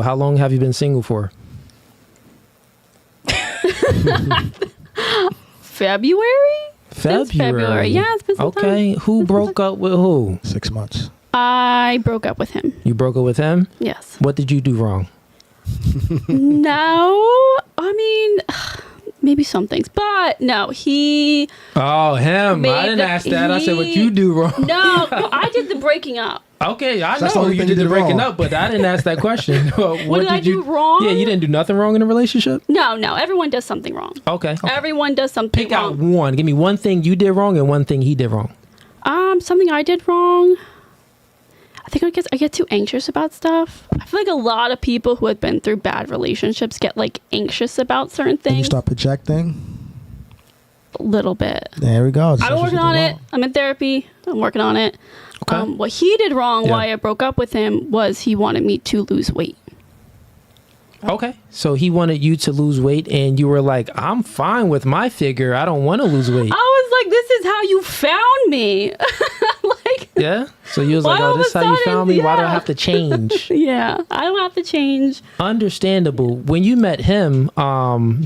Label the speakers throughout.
Speaker 1: How long have you been single for?
Speaker 2: February. Since February. Yeah, it's been some time.
Speaker 1: Okay. Who broke up with who?
Speaker 3: 6 months.
Speaker 2: I broke up with him.
Speaker 1: You broke up with him?
Speaker 2: Yes.
Speaker 1: What did you do wrong?
Speaker 2: No, I mean, maybe some things, but no, he.
Speaker 1: Oh, him. I didn't ask that. I said what you do wrong.
Speaker 2: No, I did the breaking up.
Speaker 1: Okay, I
Speaker 3: That's the
Speaker 1: know
Speaker 3: only
Speaker 1: you
Speaker 3: thing
Speaker 1: did
Speaker 3: you
Speaker 1: the
Speaker 3: did
Speaker 1: breaking
Speaker 3: wrong.
Speaker 1: up, but I didn't ask that question.
Speaker 2: What did I do wrong?
Speaker 1: Yeah, you didn't do nothing wrong in a relationship?
Speaker 2: No, everyone does something wrong.
Speaker 1: Okay.
Speaker 2: Everyone does something
Speaker 1: Pick
Speaker 2: wrong.
Speaker 1: out one. Give me one thing you did wrong and one thing he did wrong.
Speaker 2: Something I did wrong. I think I get too anxious about stuff. I feel like a lot of people who have been through bad relationships get like anxious about certain things.
Speaker 3: And you start projecting.
Speaker 2: A little bit.
Speaker 3: There we go.
Speaker 2: I'm working on it. I'm in therapy. I'm working on it.
Speaker 1: Okay.
Speaker 2: What he did wrong, why I broke up with him, was he wanted me to lose weight.
Speaker 1: Okay. So he wanted you to lose weight and you were like, I'm fine with my figure. I don't want to lose weight.
Speaker 2: I was like, this is how you found me. Like,
Speaker 1: Yeah. So you was like,
Speaker 2: Why
Speaker 1: oh,
Speaker 2: all
Speaker 1: this is
Speaker 2: of
Speaker 1: how
Speaker 2: a
Speaker 1: you
Speaker 2: sudden?
Speaker 1: found me. Why do I
Speaker 2: Yeah.
Speaker 1: have to change?
Speaker 2: yeah, I don't have to change.
Speaker 1: Understandable. When you met him,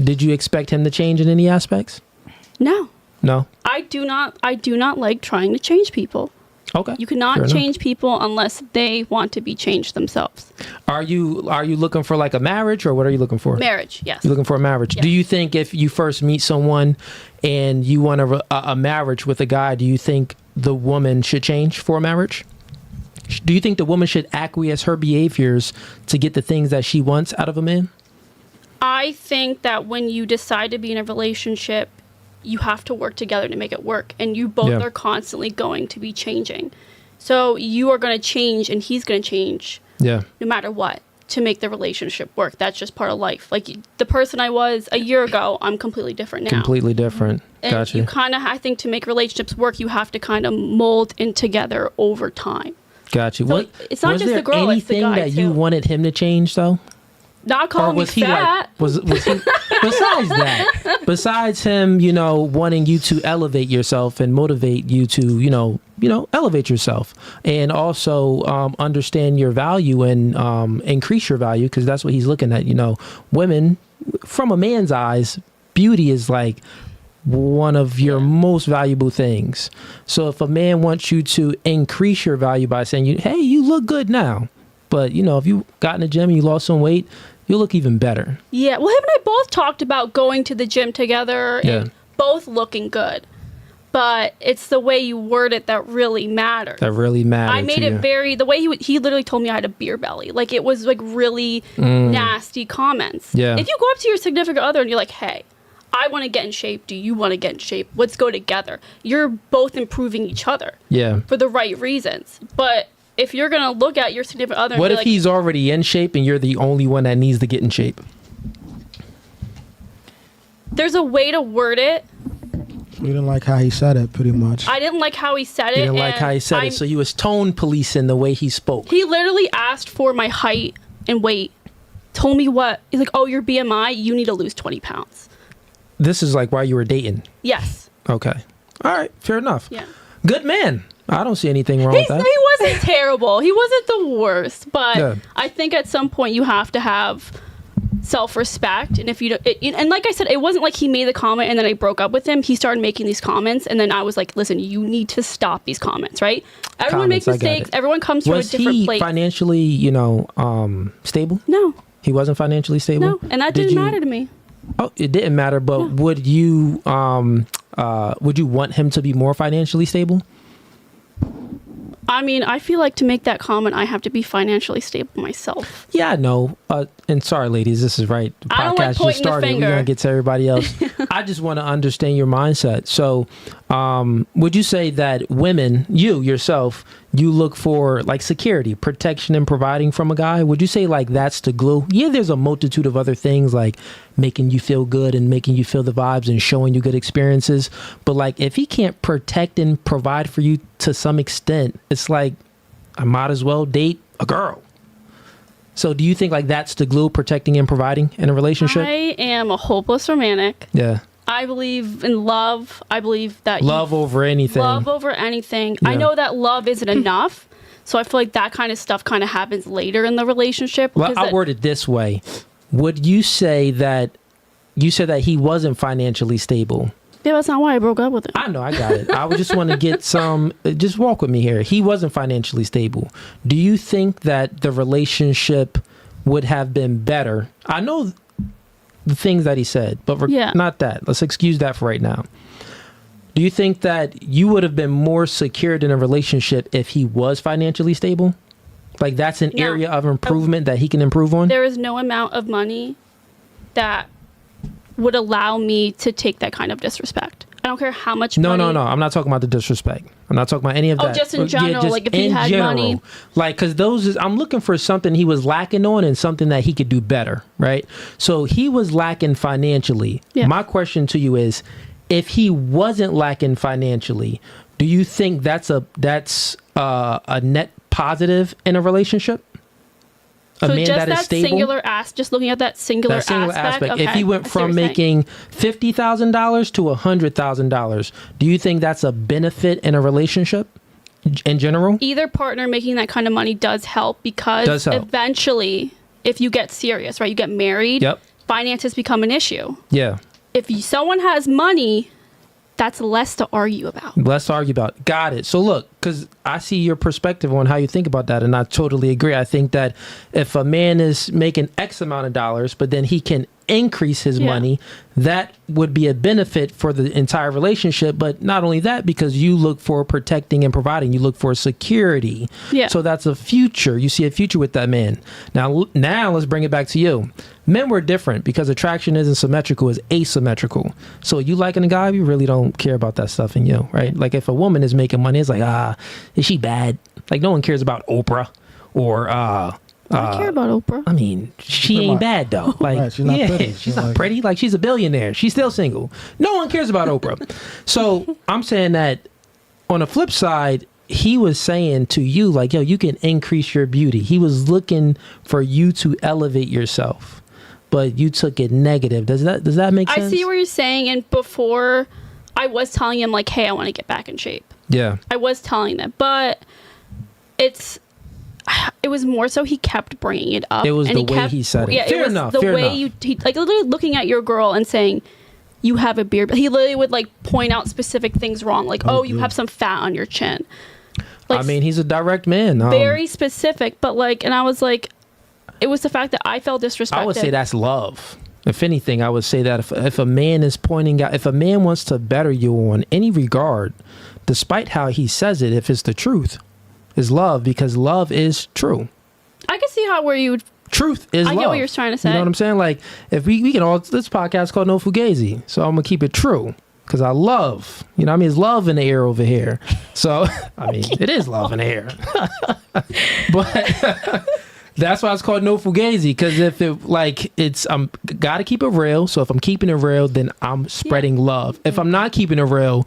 Speaker 1: did you expect him to change in any aspects?
Speaker 2: No,
Speaker 1: No.
Speaker 2: I do not like trying to change people.
Speaker 1: Okay.
Speaker 2: You cannot
Speaker 1: Fair enough.
Speaker 2: change people unless they want to be changed themselves.
Speaker 1: Are you looking for like a marriage or what are you looking for?
Speaker 2: Marriage, yes.
Speaker 1: You're looking for a marriage.
Speaker 2: Yes.
Speaker 1: Do you think if you first meet someone and you want a marriage with a guy, do you think the woman should change for a marriage? Do you think the woman should acquiesce her behaviors to get the things that she wants out of a man?
Speaker 2: I think that when you decide to be in a relationship, you have to work together to make it work. And you both are constantly going to be changing. So you are going to change and he's going to change
Speaker 1: Yeah.
Speaker 2: no matter what to make the relationship work. That's just part of life. Like the person I was a year ago, I'm completely different now.
Speaker 1: Completely different.
Speaker 2: And
Speaker 1: Gotcha.
Speaker 2: you kind of, I think to make relationships work, you have to kind of mold in together over time.
Speaker 1: Gotcha.
Speaker 2: So it's not
Speaker 1: was
Speaker 2: just
Speaker 1: there
Speaker 2: the girl, it's the
Speaker 1: anything
Speaker 2: guy
Speaker 1: that you
Speaker 2: too.
Speaker 1: wanted him to change though?
Speaker 2: Not calling me
Speaker 1: was he
Speaker 2: fat.
Speaker 1: like was he besides that, besides him, wanting you to elevate yourself and motivate you to, elevate yourself and also understand your value and increase your value, because that's what he's looking at. Women, from a man's eyes, beauty is like one of your most valuable things. So if a man wants you to increase your value by saying, hey, you look good now, but if you got in the gym and you lost some weight, you'll look even better.
Speaker 2: Yeah, well, him and I both talked about going to the gym together and both looking good. But it's the way you word it that really matters.
Speaker 1: That really matters.
Speaker 2: I made it the way he literally told me I had a beer belly. Like, it was like really nasty comments.
Speaker 1: Yeah.
Speaker 2: If you go up to your significant other and you're like, hey, I want to get in shape. Do you want to get in shape? Let's go together. You're both improving each other.
Speaker 1: Yeah.
Speaker 2: For the right reasons. But if you're going to look at your significant other and
Speaker 1: what
Speaker 2: be
Speaker 1: if
Speaker 2: like,
Speaker 1: he's already in shape and you're the only one that needs to get in shape?
Speaker 2: there's a way to word it.
Speaker 3: We didn't like how he said it, pretty much.
Speaker 2: I didn't like how he said it.
Speaker 1: You didn't like how he said it, so you was tone policing the way he spoke.
Speaker 2: He literally asked for my height and weight. Told me what? He's like, oh, your BMI, you need to lose 20 pounds.
Speaker 1: This is like while you were dating?
Speaker 2: Yes.
Speaker 1: Okay. All right. Fair enough.
Speaker 2: Yeah.
Speaker 1: Good man. I don't see anything wrong with that.
Speaker 2: He wasn't terrible. He wasn't the worst. But
Speaker 1: Yeah.
Speaker 2: I think at some point you have to have self-respect. And if you don't, and like I said, it wasn't like he made the comment and then I broke up with him. He started making these comments and then I was like, listen, you need to stop these comments, right? Everyone makes
Speaker 1: I got
Speaker 2: mistakes.
Speaker 1: it.
Speaker 2: Everyone comes from a
Speaker 1: Was
Speaker 2: different
Speaker 1: he
Speaker 2: place.
Speaker 1: financially, stable?
Speaker 2: No.
Speaker 1: He wasn't financially stable?
Speaker 2: No. And that didn't matter to me.
Speaker 1: Oh, it didn't matter, but would you want him to be more financially stable?
Speaker 2: I mean, I feel like to make that comment, I have to be financially stable myself.
Speaker 1: Yeah, I know. And sorry, ladies, this is right. The
Speaker 2: I don't like
Speaker 1: podcast
Speaker 2: pointing
Speaker 1: just started.
Speaker 2: the
Speaker 1: We're
Speaker 2: finger.
Speaker 1: going to get to everybody else. I just want to understand your mindset. So would you say that women, you yourself, you look for like security, protection, and providing from a guy? Would you say like that's the glue? Yeah, there's a multitude of other things like making you feel good and making you feel the vibes and showing you good experiences. But like if he can't protect and provide for you to some extent, it's like I might as well date a girl. So do you think like that's the glue, protecting and providing in a relationship?
Speaker 2: I am a hopeless romantic.
Speaker 1: Yeah.
Speaker 2: I believe in love. I believe that
Speaker 1: Love over anything.
Speaker 2: Love over anything.
Speaker 1: Yeah.
Speaker 2: I know that love isn't enough. So I feel like that kind of stuff kind of happens later in the relationship.
Speaker 1: Well, I'll word it this way. Would you say that you said that he wasn't financially stable?
Speaker 2: Yeah, that's not why I broke up with him.
Speaker 1: I know, I got it. I would just want to get some, just walk with me here. He wasn't financially stable. Do you think that the relationship would have been better? I know the things that he said, but not that. Let's excuse that for right now. Do you think that you would have been more secured in a relationship if he was financially stable? Like that's an area of improvement that he can improve on?
Speaker 2: There is no amount of money that would allow me to take that kind of disrespect. I don't care how much money.
Speaker 1: No. I'm not talking about the disrespect. I'm not talking about any of that.
Speaker 2: Oh, just in general, like if he had money.
Speaker 1: Like, because I'm looking for something he was lacking on and something that he could do better, right? So he was lacking financially. Yeah. My question to you is, if he wasn't lacking financially, do you think that's a net positive in a $50,000
Speaker 2: so man just that is stable? Just looking at that singular aspect. Okay,
Speaker 1: if he went from making $50,000 to $100,000, do you think that's a benefit in a relationship in general?
Speaker 2: Either partner making that kind of money does help because eventually, if you get serious, right, you get married, finances become an issue.
Speaker 1: Yeah.
Speaker 2: If someone has money, that's less to argue about.
Speaker 1: Got it. So look, because I see your perspective on how you think about that, and I totally agree. I think that if a man is making X amount of dollars, but then he can increase his money, that would be a benefit for the entire relationship. But not only that, because you look for protecting and providing, you look for security. Yeah. So that's a future. You see a future with that man. Now let's bring it back to you. Men were different because attraction isn't symmetrical, it's asymmetrical. So you liking a guy, you really don't care about that stuff in you, right? Like if a woman is making money, it's like, is she bad? Like no one cares about Oprah or
Speaker 2: I care about Oprah.
Speaker 1: I mean, she ain't bad though. Like,
Speaker 3: right, she's not pretty.
Speaker 1: She's not pretty. Like, she's a billionaire. She's still single. No one cares about Oprah. So I'm saying that on the flip side, he was saying to you, like, yo, you can increase your beauty. He was looking for you to elevate yourself, but you took it negative. Does that make sense?
Speaker 2: I see what you're saying. And before, I was telling him like, hey, I want to get back in shape. Yeah. I was telling that, but it was more so he kept bringing it up.
Speaker 1: It was the way he said it.
Speaker 2: Yeah, fair enough. The way he like literally looking at your girl and saying, you have a beard. He literally would like point out specific things wrong. Like, you have some fat on your chin. Like,
Speaker 1: I mean, he's a direct man.
Speaker 2: Very specific, but like, and I was like, it was the fact that I felt disrespected.
Speaker 1: I would say that's love. If anything, I would say that if a man is pointing out, if a man wants to better you on any regard, despite how he says it, if it's the truth, is love, because love is true.
Speaker 2: I can see where you would.
Speaker 1: Truth is love.
Speaker 2: I get what you're trying to say.
Speaker 1: You know what I'm saying? Like, if we can all, this podcast is called No Fugazi, so I'm gonna keep it true because I love, you know, I mean, it's love in the air over here. So I mean, it is love in the air. But that's why it's called No Fugazi, because if it like it's gotta keep it real. So if I'm keeping it real, then I'm spreading love. If I'm not keeping it real,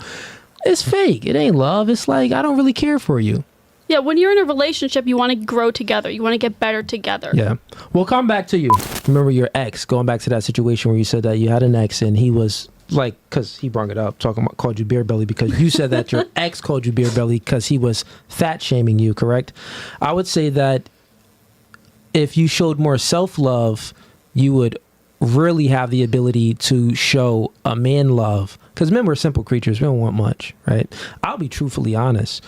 Speaker 1: it's fake. It ain't love. It's like I don't really care for you.
Speaker 2: Yeah, when you're in a relationship, you want to grow together. You want to get better together.
Speaker 1: Yeah. We'll come back to you. Remember your ex, going back to that situation where you said that you had an ex and he was like, because he brought it up, talking about called you beer belly because you said that your ex called you beer belly because he was fat shaming you, correct? I would say that if you showed more self-love, you would really have the ability to show a man love. Because men, we're simple creatures. We don't want much, right? I'll be truthfully honest.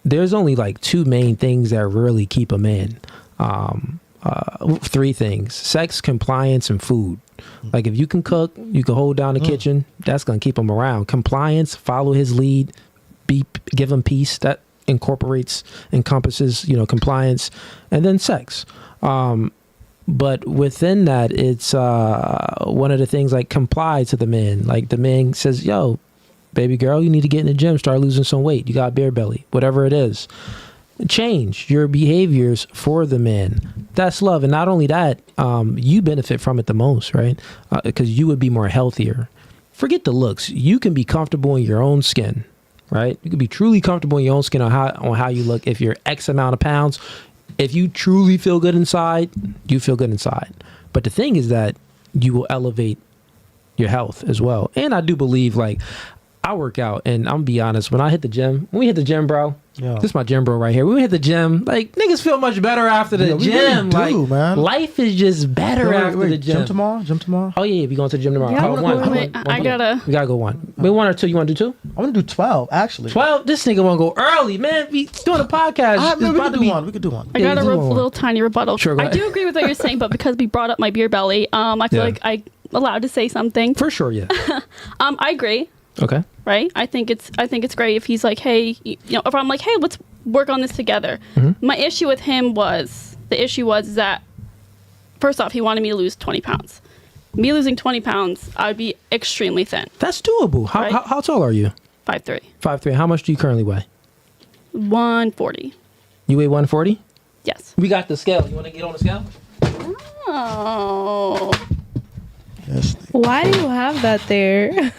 Speaker 1: There's only like two main things that really keep a man. Three things: sex, compliance, and food. Like if you can cook, you can hold down the kitchen, that's going to keep him around. Compliance, follow his lead, give him peace. That encompasses, you know, compliance, and then sex. But within that, it's one of the things like comply to the man. Like the man says, yo, baby girl, you need to get in the gym, start losing some weight. You got beer belly, whatever it is. Change your behaviors for the man. That's love. And not only that, you benefit from it the most, right? Because you would be more healthier. Forget the looks. You can be comfortable in your own skin, right? You can be truly comfortable in your own skin on how you look. If you're X amount of pounds, if you truly feel good inside, you feel good inside. But the thing is that you will elevate your health as well. And I do believe, like, I work out, and I'm gonna be honest, when we hit the gym, bro,
Speaker 3: Yeah.
Speaker 1: This is my gym bro right here. We hit the gym. Like, niggas feel much better after the
Speaker 3: we
Speaker 1: gym.
Speaker 3: really do,
Speaker 1: like,
Speaker 3: man.
Speaker 1: life is just better after the gym.
Speaker 3: Gym tomorrow?
Speaker 1: Oh, yeah, we going to the gym tomorrow.
Speaker 2: Yeah,
Speaker 1: Oh,
Speaker 2: wait, I gotta.
Speaker 1: We gotta go one. Wait, 1 or 2? You want to do 2?
Speaker 3: I want to do 12, actually.
Speaker 1: 12? This nigga want to go early, man. We doing a podcast.
Speaker 3: We could do one.
Speaker 2: I got a
Speaker 1: do one.
Speaker 2: little tiny rebuttal.
Speaker 1: Sure, go
Speaker 2: I
Speaker 1: ahead.
Speaker 2: do agree with what you're saying, but because we brought up my beer belly, I feel like I'm allowed to say something.
Speaker 1: For sure, yeah.
Speaker 2: I agree.
Speaker 1: Okay.
Speaker 2: Right? I think it's great if he's like, hey, if I'm like, hey, let's work on this together. My issue with him was that first off, he wanted me to lose 20 pounds. Me losing 20 pounds, I would be extremely thin.
Speaker 1: That's doable.
Speaker 2: Right?
Speaker 1: How tall are you?
Speaker 2: 5'3".
Speaker 1: 5'3". How much do you currently weigh?
Speaker 2: 140.
Speaker 1: You weigh 140?
Speaker 2: Yes.
Speaker 1: We got the scale. You want to get on the scale?
Speaker 2: Oh.
Speaker 3: Yes.
Speaker 4: Why do you have that there?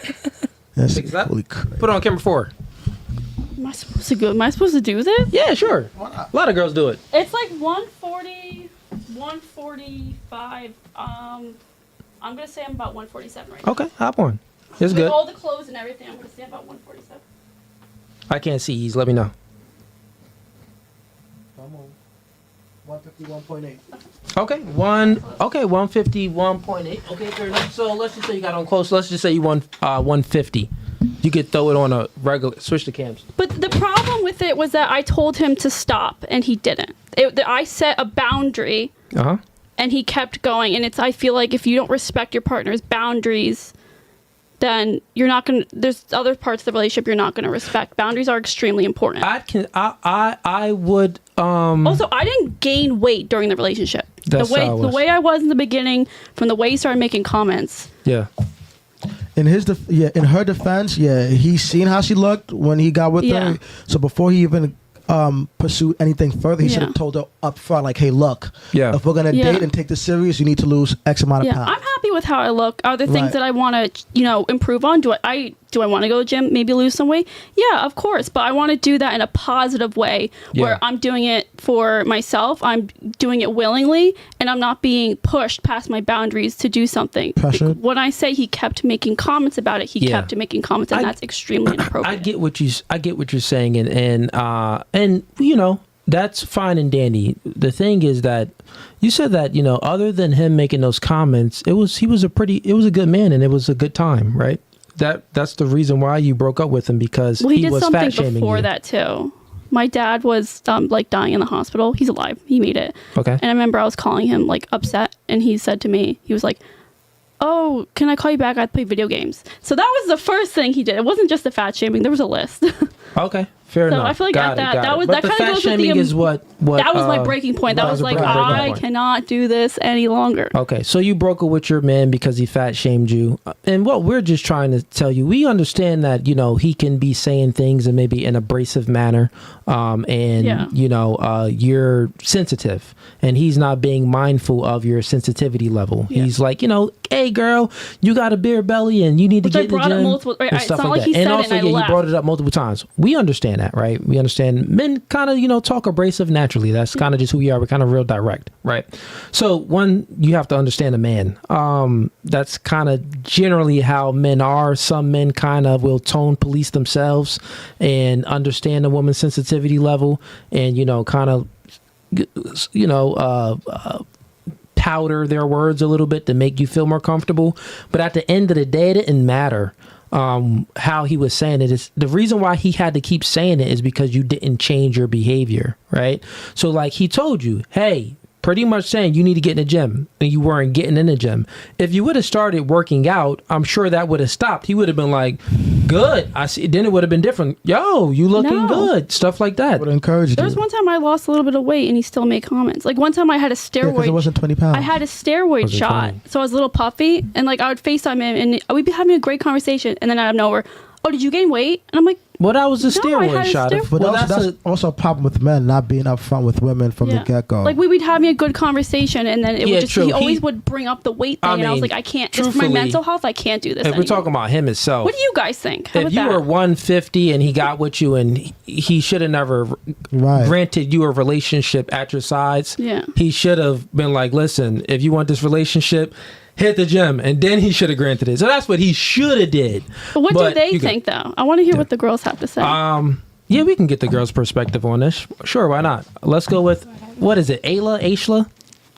Speaker 3: That's
Speaker 1: Pick it up.
Speaker 3: really crazy.
Speaker 1: Put it on camera 4.
Speaker 2: Am I supposed to do this?
Speaker 1: Yeah, sure. A lot of girls do it.
Speaker 2: It's like 140, 145. I'm gonna say I'm about 147 right now.
Speaker 1: Okay, hop on. It's
Speaker 2: With
Speaker 1: good.
Speaker 2: all the clothes and everything, I'm gonna say about 147.
Speaker 1: I can't see Ease. Let me know.
Speaker 3: 151.8.
Speaker 1: Okay, 151.8. Okay, fair enough. So let's just say you got on close. Let's just say you won 150. You could throw it on a regular. Switch the cams.
Speaker 2: But the problem with it was that I told him to stop, and he didn't. I set a boundary, and he kept going. And I feel like if you don't respect your partner's boundaries, then you're not gonna. There's other parts of the relationship you're not gonna respect. Boundaries are extremely important.
Speaker 1: I would.
Speaker 2: Also, I didn't gain weight during the relationship.
Speaker 1: That's how it was.
Speaker 2: The way I was in the beginning, from the way he started making comments.
Speaker 1: Yeah.
Speaker 3: In her defense, he's seen how she looked when he got with her. So before he even pursue anything further, he should have told her up front, like, hey, look, if we're gonna date and take this serious, you need to lose X amount of pounds.
Speaker 2: I'm happy with how I look. Are there things that I want to improve on? Do I want to go to the gym, maybe lose some weight? Yeah, of course, but I want to do that in a positive way where I'm doing it for myself, I'm doing it willingly, and I'm not being pushed past my boundaries to do something.
Speaker 3: Pressured.
Speaker 2: When I say he kept making comments about it, he kept making comments, and that's extremely inappropriate.
Speaker 1: I get what you're saying, and that's fine and dandy. The thing is that you said that other than him making those comments, it was a good man, and it was a good time, right? That's the reason why you broke up with him, because
Speaker 2: he
Speaker 1: he
Speaker 2: did
Speaker 1: was
Speaker 2: something
Speaker 1: fat shaming
Speaker 2: before
Speaker 1: you.
Speaker 2: that too. My dad was dying in the hospital. He's alive. He made it.
Speaker 1: Okay.
Speaker 2: And I remember I was calling him like upset, and he said to me, he was like, "Oh, can I call you back? I play video games." So that was the first thing he did. It wasn't just the fat shaming. There was a list.
Speaker 1: Okay, fair enough.
Speaker 2: So I feel like
Speaker 1: Got it.
Speaker 2: that
Speaker 1: But
Speaker 2: that
Speaker 1: the
Speaker 2: kind of
Speaker 1: fat
Speaker 2: goes with
Speaker 1: shaming is what
Speaker 2: that was my breaking point. That was like, I
Speaker 1: point.
Speaker 2: cannot do this any longer.
Speaker 1: Okay, so you broke up with your man because he fat shamed you, and what we're just trying to tell you, we understand that he can be saying things in maybe an abrasive manner, you're sensitive, and he's not being mindful of your sensitivity level.
Speaker 2: Yeah.
Speaker 1: He's like, hey girl, you got a beer belly, and you need to get in the gym, and stuff like that. And also, he brought it up multiple times. We understand that, right? We understand men kind of talk abrasive naturally. That's kind of just who we are. We're kind of real direct, right? So one, you have to understand a man. That's kind of generally how men are. Some men kind of will tone police themselves and understand a woman's sensitivity level, and powder their words a little bit to make you feel more comfortable. But at the end of the day, it didn't matter how he was saying it. Is the reason why he had to keep saying it is because you didn't change your behavior, right? So like he told you, hey, pretty much saying you need to get in the gym, and you weren't getting in the gym. If you would have started working out, I'm sure that would have stopped. He would have been like, good, I see. Then it would have been different. Yo, you looking good, stuff like that.
Speaker 3: Would encourage you.
Speaker 2: There was one time I lost a little bit of weight, and he still made comments. Like one time I had a steroid.
Speaker 3: Because it wasn't 20 pounds.
Speaker 2: I had a steroid shot, so I was a little puffy, and like I would FaceTime him, and we'd be having a great conversation, and then out of nowhere, oh, did you gain weight? And I'm like,
Speaker 1: well, that was a
Speaker 2: No, I
Speaker 1: steroid
Speaker 2: had a
Speaker 1: shot.
Speaker 2: steroid-
Speaker 3: But
Speaker 1: Well,
Speaker 3: that's also a problem with men not being upfront with women from the get-go.
Speaker 2: like we'd have a good conversation, and then it
Speaker 1: Yeah,
Speaker 2: would just
Speaker 1: true.
Speaker 2: he always would bring up the weight thing, and I was like, I can't. Just for my
Speaker 1: truthfully,
Speaker 2: mental health, I can't do this.
Speaker 1: If we're
Speaker 2: anymore.
Speaker 1: talking about him himself,
Speaker 2: What do you guys think? How
Speaker 1: if
Speaker 2: about
Speaker 1: you
Speaker 2: that?
Speaker 1: were 150 and he got with you, and he should have never granted you a relationship at your sides, he should have been like, listen, if you want this relationship, hit the gym, and then he should have granted it. So that's what he should have did.
Speaker 2: But what do they think, though? I want to hear what the girls have to say.
Speaker 1: Yeah, we can get the girl's perspective on this. Sure, why not? Let's go with, what is it, Ayla?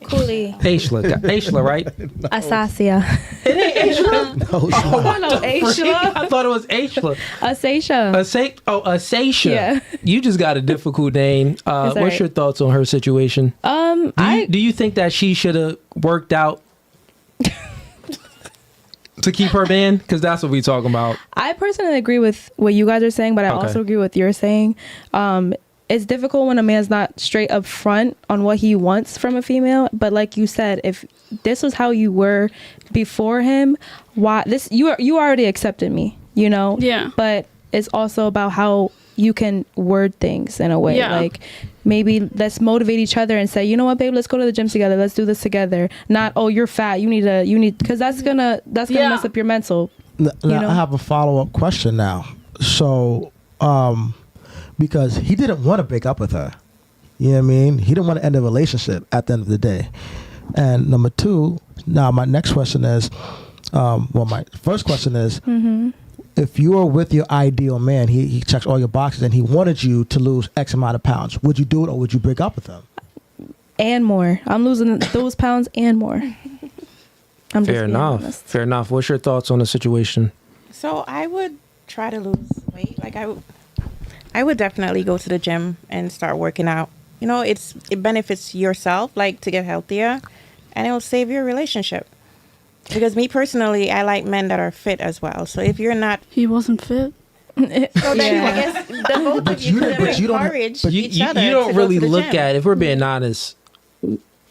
Speaker 4: Cooley.
Speaker 1: Ayla, right?
Speaker 4: Asasia.
Speaker 1: It ain't Ayla?
Speaker 3: No,
Speaker 4: Aisha.
Speaker 1: I thought it was Ayla.
Speaker 4: Asasia.
Speaker 1: Asasia.
Speaker 4: Yeah.
Speaker 1: You just got a difficult name. What's
Speaker 4: right.
Speaker 1: your thoughts on her situation? Do you think that she should have worked out to keep her man? Because that's what we talking about.
Speaker 4: I personally agree with what you guys are saying, but I also agree with what you're saying. It's difficult when a man's not straight up front on what he wants from a female. But like you said, if this was how you were before him, why this you already accepted me, you know?
Speaker 2: Yeah.
Speaker 4: But it's also about how you can word things in a way.
Speaker 2: Yeah.
Speaker 4: Like maybe let's motivate each other and say, you know what, babe, let's go to the gym together. Let's do this together. Not, oh, you're fat. You need because that's gonna mess up your mental.
Speaker 3: Now, I have a follow-up question now. So, because he didn't want to break up with her. You know what I mean? He didn't want to end the relationship at the end of the day. And number two, now my next question is, my first question is, if you are with your ideal man, he checks all your boxes and he wanted you to lose X amount of pounds, would you do it or would you break up with him?
Speaker 4: And more. I'm losing those pounds and more.
Speaker 1: Fair enough. What's your thoughts on the situation?
Speaker 5: So I would try to lose weight. Like I would definitely go to the gym and start working out. You know, it benefits yourself, like to get healthier, and it'll save your relationship. Because me personally, I like men that are fit as well. So if you're not,
Speaker 2: He wasn't fit.
Speaker 5: so then I guess the both of you could encourage each other.
Speaker 1: You don't
Speaker 5: to go
Speaker 1: really
Speaker 5: to the
Speaker 1: look
Speaker 5: gym.
Speaker 1: at, if we're being honest,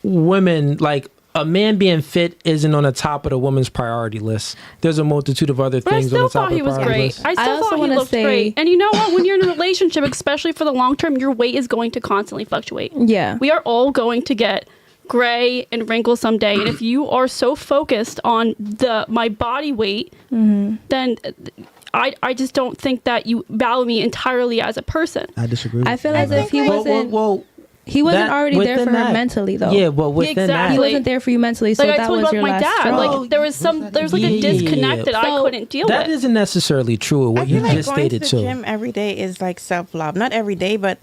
Speaker 1: women, like a man being fit isn't on the top of the woman's priority list. There's a multitude of other
Speaker 2: But I
Speaker 1: things on
Speaker 2: still
Speaker 1: the top
Speaker 2: thought
Speaker 1: of
Speaker 2: he
Speaker 1: the
Speaker 2: was
Speaker 1: priority
Speaker 2: great.
Speaker 1: list.
Speaker 2: I still
Speaker 4: also
Speaker 2: thought he
Speaker 4: wanna
Speaker 2: looked
Speaker 4: say-
Speaker 2: great. And you know what? When you're in a relationship, especially for the long term, your weight is going to constantly fluctuate.
Speaker 4: Yeah.
Speaker 2: We are all going to get gray and wrinkles someday. And if you are so focused on my body weight, then I just don't think that you value me entirely as a person.
Speaker 3: I disagree.
Speaker 4: I feel as if he wasn't.
Speaker 1: Well,
Speaker 4: He wasn't
Speaker 1: that-
Speaker 4: already there
Speaker 1: within
Speaker 4: for her
Speaker 1: that-
Speaker 4: mentally, though.
Speaker 1: yeah, but within
Speaker 2: Exactly.
Speaker 1: that,
Speaker 4: He wasn't there for you mentally, so
Speaker 2: Like I
Speaker 4: that
Speaker 2: told you
Speaker 4: was
Speaker 2: about
Speaker 4: your
Speaker 2: my
Speaker 4: last
Speaker 2: dad.
Speaker 4: straw.
Speaker 2: Like there was a disconnect that I
Speaker 4: So,
Speaker 2: couldn't deal
Speaker 1: that
Speaker 2: with.
Speaker 1: isn't necessarily true.
Speaker 5: I
Speaker 1: What you
Speaker 5: feel like
Speaker 1: just
Speaker 5: going
Speaker 1: stated
Speaker 5: to the
Speaker 1: too.
Speaker 5: gym every day is like self-love. Not every day, but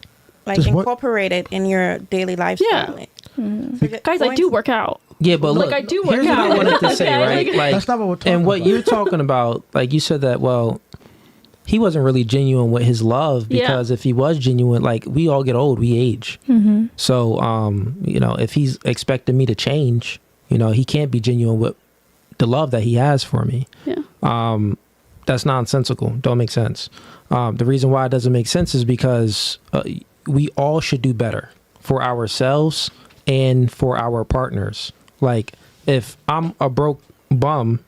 Speaker 5: like
Speaker 3: Just what-
Speaker 5: incorporate it in your daily lifestyle. So
Speaker 2: Guys, I do work out.
Speaker 1: Yeah, but look,
Speaker 2: Like, I do work
Speaker 1: here's what I
Speaker 2: out.
Speaker 1: wanted to say,
Speaker 2: Okay,
Speaker 1: right?
Speaker 2: like-
Speaker 1: Like,
Speaker 3: That's not what we're talking
Speaker 1: and what
Speaker 3: about.
Speaker 1: you're talking about, like you said that, well, he wasn't really genuine with his love, because if he was genuine, like we all get old, we age. So, you know, if he's expecting me to change, you know, he can't be genuine with the love that he has for me.
Speaker 2: Yeah.
Speaker 1: That's nonsensical. Don't make sense. The reason why it doesn't make sense is because we all should do better for ourselves and for our partners. Like if I'm a broke bum,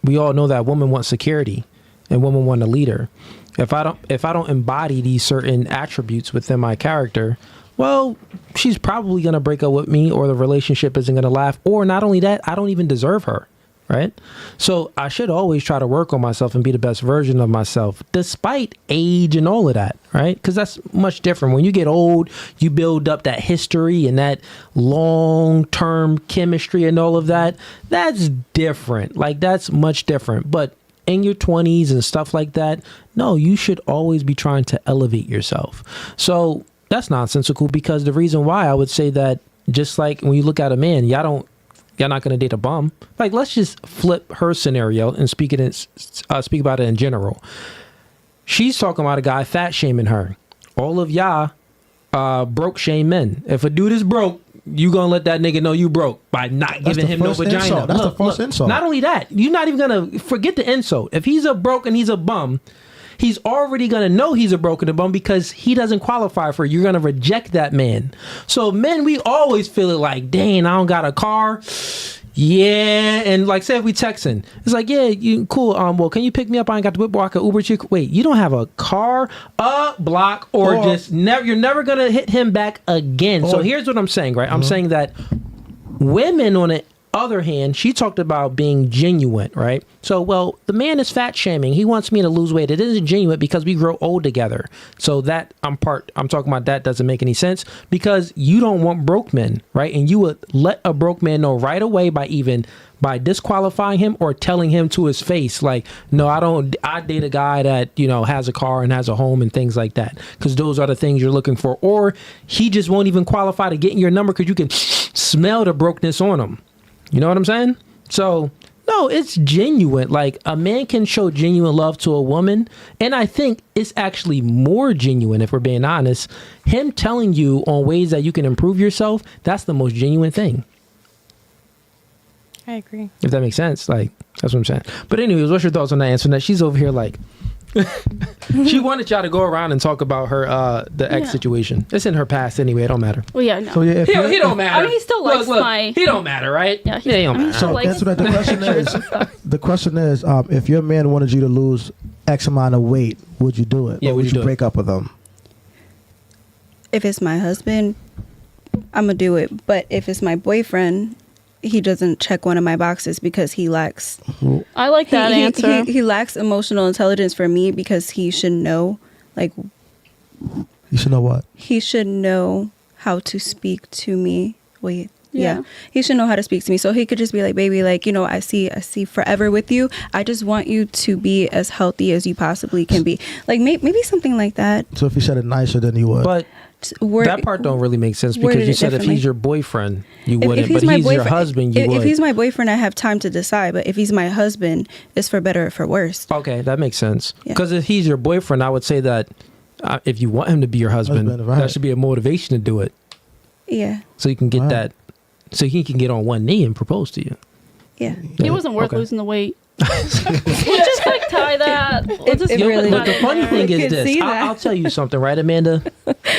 Speaker 1: we all know that women want security and women want a leader. If I don't embody these certain attributes within my character, well, she's probably going to break up with me, or the relationship isn't going to last. Or not only that, I don't even deserve her. Right? So I should always try to work on myself and be the best version of myself, despite age and all of that. Right? Because that's much different. When you get old, you build up that history and that long-term chemistry and all of that. That's different. Like that's much different. But in your 20s and stuff like that, no, you should always be trying to elevate yourself. So that's nonsensical, because the reason why I would say that, just like when you look at a man, y'all not going to date a bum. Like, let's just flip her scenario and speak about it in general. She's talking about a guy fat shaming her. All of y'all broke shame men. If a dude is broke, you gonna let that nigga know you broke by not giving him no vagina.
Speaker 3: Insult. That's the first insult.
Speaker 1: Not only that, you're not even gonna forget the insult. If he's a broke and he's a bum, he's already gonna know he's a broke and a bum, because he doesn't qualify for it. You're gonna reject that man. So men, we always feel it like, dang, I don't got a car. Yeah, and like say if we texting, it's like, yeah, you cool. Well, can you pick me up? I ain't got the whip, or I can Uber you. Wait, you don't have a car, a block, or just never. You're never gonna hit him back again. So here's what I'm saying, right? I'm saying that women on other hand, she talked about being genuine, right? So, well, the man is fat shaming. He wants me to lose weight. It isn't genuine because we grow old together. So that I'm talking about that doesn't make any sense because you don't want broke men, right? And you would let a broke man know right away by disqualifying him or telling him to his face, like, no, I date a guy that, has a car and has a home and things like that. Because those are the things you're looking for. Or he just won't even qualify to get in your number because you can smell the brokenness on him. You know what I'm saying? So, no, it's genuine. Like, a man can show genuine love to a woman. And I think it's actually more genuine, if we're being honest. Him telling you on ways that you can improve yourself, that's the most genuine thing.
Speaker 5: I agree.
Speaker 1: If that makes sense. Like, that's what I'm saying. But anyways, what's your thoughts on that answer? That she's over here like, she wanted y'all to go around and talk about her the ex situation. It's in her past anyway. It don't matter.
Speaker 2: Well, yeah, no.
Speaker 3: So yeah,
Speaker 1: He don't matter.
Speaker 2: I mean, he still likes my.
Speaker 1: He don't matter, right?
Speaker 2: Yeah,
Speaker 1: he don't matter.
Speaker 3: So
Speaker 2: likes
Speaker 3: that's what the question is. The question is, if your man wanted you to lose X amount of weight, would you do it?
Speaker 1: Yeah,
Speaker 3: or would you break up with him?
Speaker 6: If it's my husband, I'm gonna do it. But if it's my boyfriend, he doesn't check one of my boxes because he lacks.
Speaker 2: I like that answer.
Speaker 6: He lacks emotional intelligence for me because he should know, like.
Speaker 3: You should know what?
Speaker 6: He should know how to speak to me. Wait. Yeah. He should know how to speak to me. So he could just be like, baby, like, I see forever with you. I just want you to be as healthy as you possibly can be. Like, maybe something like that.
Speaker 3: So if he said it nicer, then you would.
Speaker 1: But that part don't really make sense because you said if he's your boyfriend, you wouldn't. But he's your husband, you would.
Speaker 6: If he's my boyfriend, I have time to decide. But if he's my husband, it's for better or for worse.
Speaker 1: Okay, that makes sense. Because if he's your boyfriend, I would say that if you want him to be your husband,
Speaker 3: right.
Speaker 1: that should be a motivation to do it.
Speaker 6: Yeah.
Speaker 1: So you can get that. So he can get on one knee and propose to you.
Speaker 6: Yeah.
Speaker 2: He wasn't worth losing the weight. We'll just like tie that. We'll just
Speaker 6: really
Speaker 1: but the funny thing is this. I'll tell you something, right, Amanda?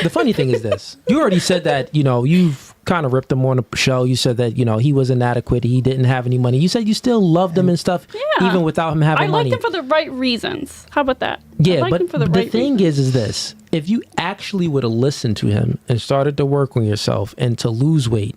Speaker 1: The funny thing is this. You already said that, you've kind of ripped him on the show. You said that, he was inadequate. He didn't have any money. You said you still loved him and stuff, even without him having money.
Speaker 2: I liked him for the right reasons. How about that?
Speaker 1: Yeah, but the thing is this. If you actually would have listened to him and started to work on yourself and to lose weight,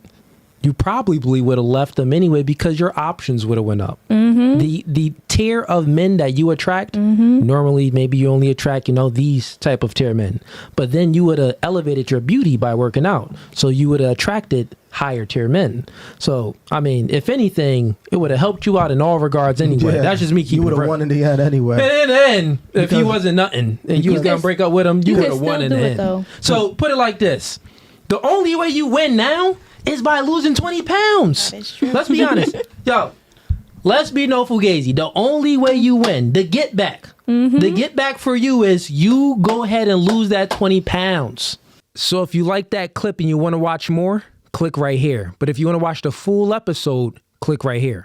Speaker 1: you probably would have left them anyway because your options would have went up. Mm-hmm. The tier of men that you attract, normally maybe you only attract, these type of tier men. But then you would have elevated your beauty by working out. So you would have attracted higher tier men. So, I mean, if anything, it would have helped you out in all regards anyway.
Speaker 3: Yeah,
Speaker 1: that's just me keeping
Speaker 3: you would have won in the end anyway.
Speaker 1: And then, if he wasn't nothing and you was going to break up with him, you would have won in the end. So put it like this. The only way you win now is by losing 20 pounds.
Speaker 5: That is true.
Speaker 1: Let's be honest. Yo, let's be nofugazee. The only way you win, the get back. The get back for you is you go ahead and lose that 20 pounds. So if you like that clip and you want to watch more, click right here. But if you want to watch the full episode, click right here.